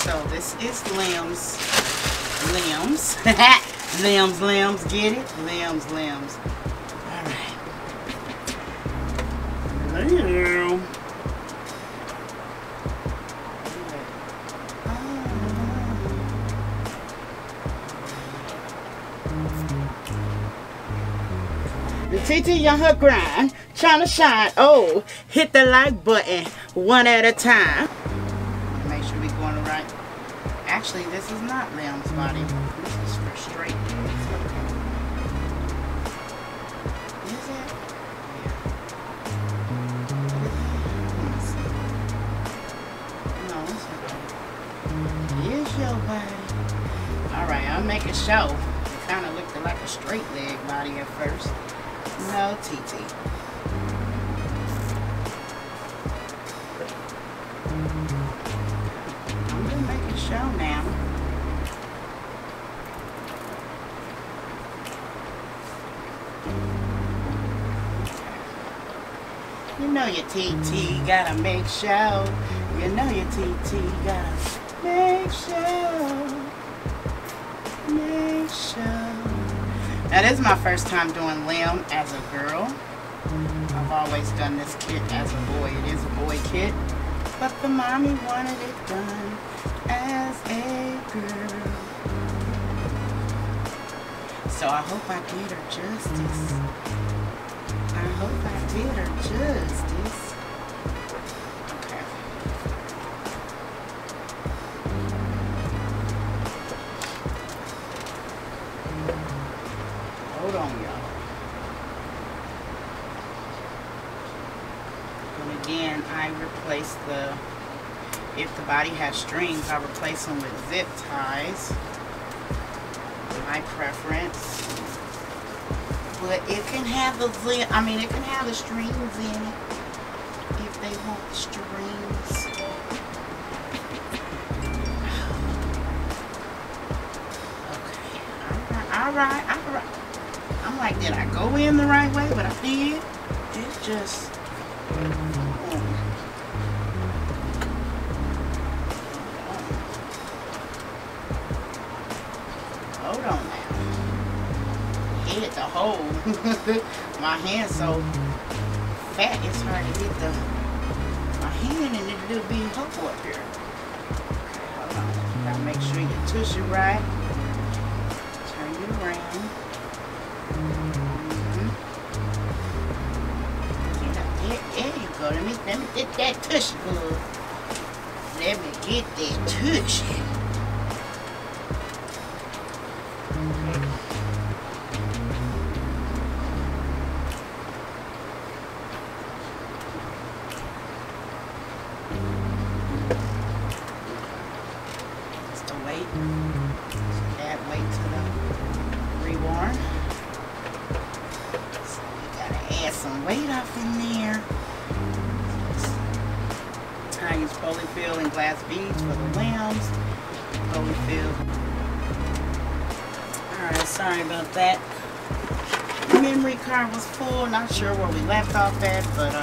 So this is Liam's. Limbs, get it? Limbs. Alright. Liam. The TT on her grind, trying to shine. Oh, hit the like button one at a time. Make sure we going right. Actually, this is not Liam's body. This is for straight. Is it? No, it's not. Here's your body. Alright, I'll make it show. It kind of looked like a straight leg body at first. No, TT. I'm gonna make it show now. You know your TT gotta make show. You know your TT gotta make show. Make show. Now this is my first time doing Liam as a girl. I've always done this kit as a boy. It is a boy kit, but the mommy wanted it done as a girl. So I hope I did her justice. I hope I did her justice. Okay. Hold on, y'all. And again, I replace if the body has strings, I replace them with zip ties. My preference. But it can have the it can have the strings in it if they want strings. Okay, all right. I'm like, did I go in the right way? But I did. It's just. Hold on now. Hit the hole. My hand's so fat it's hard to hit my hand in a little bitty hole up here. Okay, hold on. Gotta make sure you tush it right. Turn you around. There you go. Let me get that tush good. Let me get that tush. Just the weight. Add weight to the Reborn. So we gotta add some weight off in there. I use polyfill and glass beads for the limbs. Polyfill. Alright, sorry about that. Memory card was full. Not sure where we left off at, but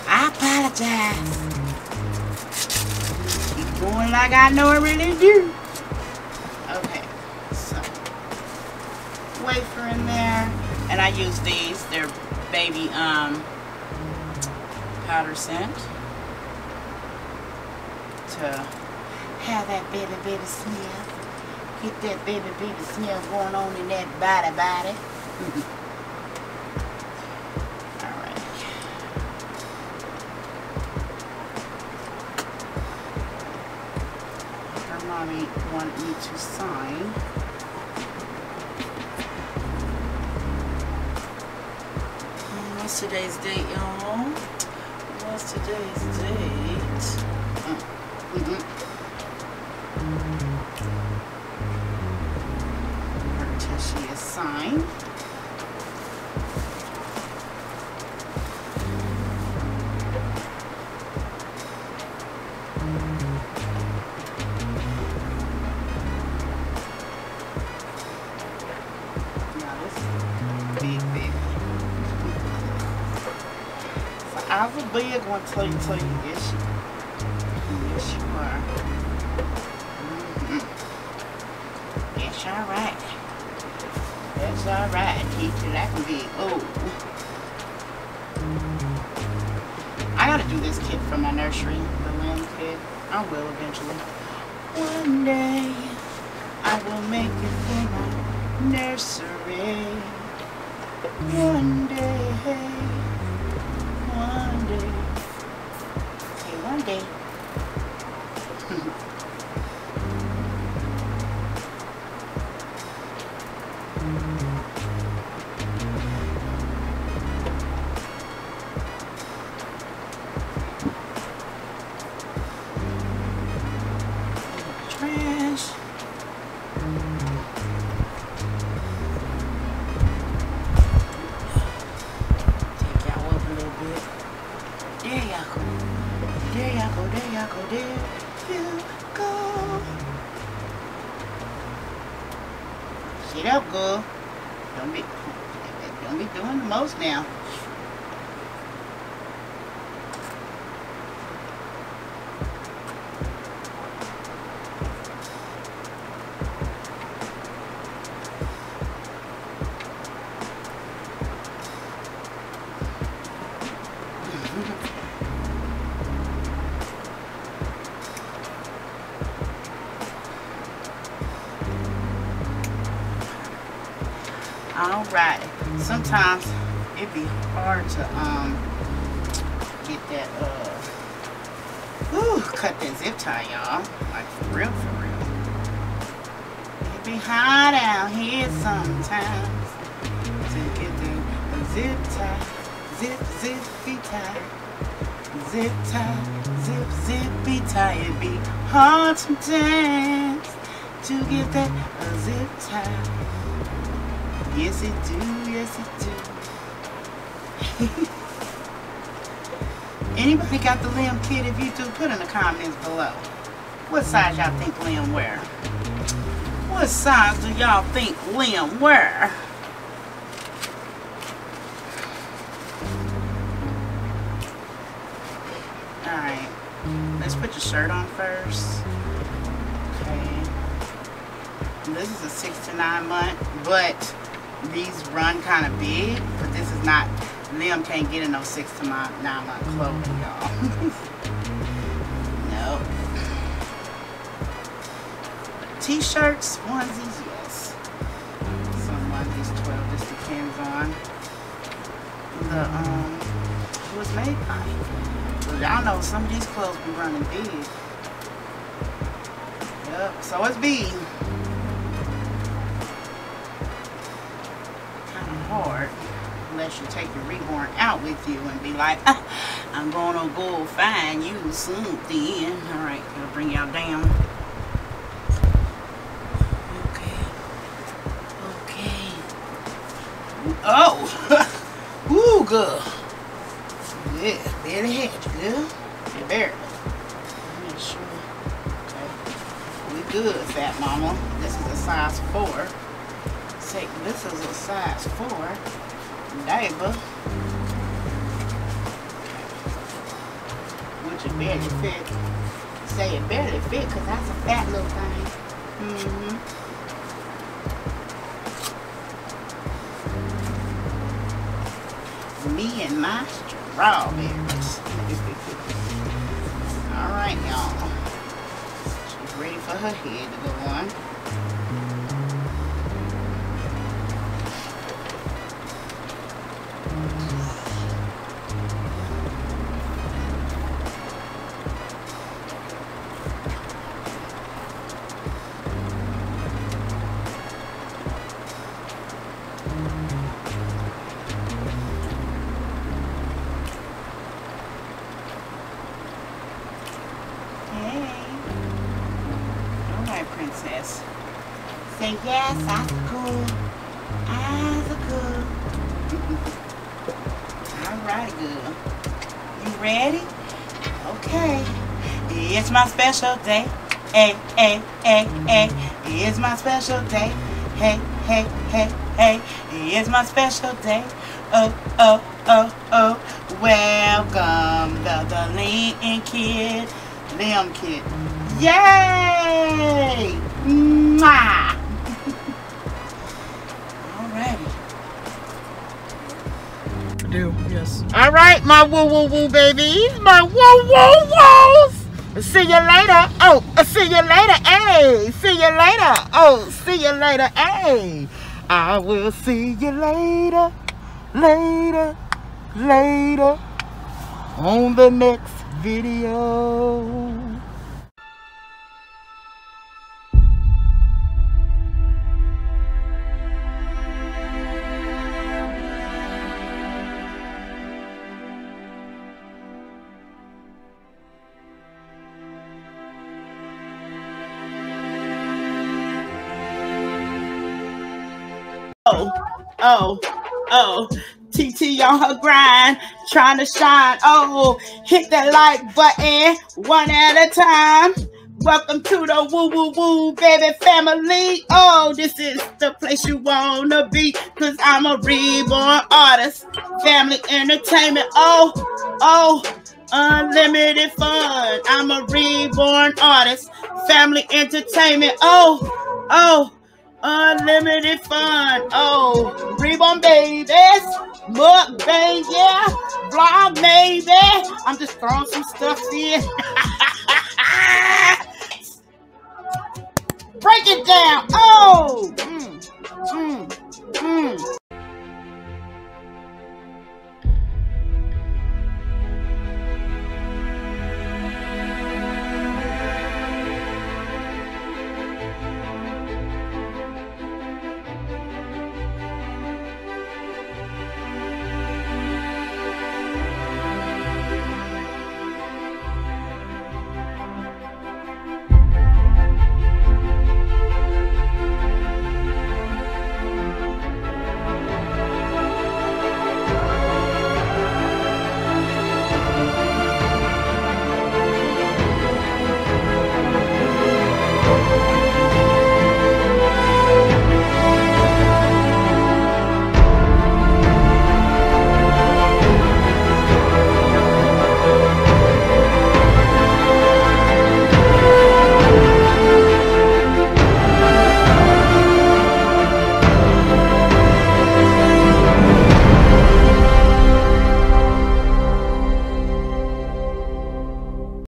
I apologize. Keep going like I know I really do. Okay, so wafer in there, and I use these. They're baby powder scent to have that baby smell. Get that baby smell going on in that body. Alright. Her mommy wanted me to sign. What's today's date, y'all? What's today's date? Until she is signed. Now this is big baby. So I was a big one tell you, yes you are. That's alright. That's alright. Keep it that can be. Oh. I gotta do this kit for my nursery, the Liam kit. I will eventually. One day I will make it for my nursery. One day. One day. Okay, one day. Trash. Take y'all up a little bit. There y'all go. There y'all go. There y'all go. There you go. Sit up, girl. Don't be doing the most now. Alright, sometimes it'd be hard to get that cut that zip tie, y'all. Like for real, for real. It'd be hard out here sometimes to get the zip tie, zippy tie, zip tie, zippy tie. It'd be hard sometimes to get that zip tie. Yes it do, yes it do. Anybody got the Liam kit? If you do, put in the comments below. What size y'all think Liam wear? What size do y'all think Liam wear? Alright, let's put your shirt on first. Okay. This is a 6 to 9 month, but these run kind of big, but this is not, Liam can't get in no 6 to 9 month clothing, y'all. No. T-shirts, onesies, yes. Some onesies, 12, just depends on the, who it's made by. But y'all know some of these clothes be running big. Yep, so it's big. Hard unless you take your Reborn out with you and be like, I'm gonna go find you something. Alright, gonna bring y'all down. Okay. Oh! Woo, good. Yeah, barely had you, good. You barely. Make sure. Okay. We good, fat mama. This is a size 4. This is a size 4 diaper, which it barely fit. Say it barely fit because that's a fat little thing. Me and my strawberries. Alright, y'all. She's ready for her head to go on. Princess. Say yes, that's cool. That's cool. Alright, good. You ready? Okay. It's my special day. Hey, hey, hey, hey. It's my special day. Hey, hey, hey, hey. It's my special day. Oh, oh, oh, oh. Welcome the Liam kid. Liam kit. Yay! Mwah! Alrighty. I do, yes. Alright, my woo babies. My woos. See you later. Oh, see you later. Hey, see you later. Oh, see you later. Hey, I will see you later, later on the next video. Oh, TT on her grind, trying to shine. Oh, hit that like button one at a time. Welcome to the woo baby family. Oh, this is the place you wanna be, cause I'm a reborn artist. Family entertainment. Oh, unlimited fun. I'm a reborn artist. Family entertainment. Oh, unlimited fun. Oh, Reborn babies, mukbang, yeah, vlog maybe. I'm just throwing some stuff in. Break it down. Oh,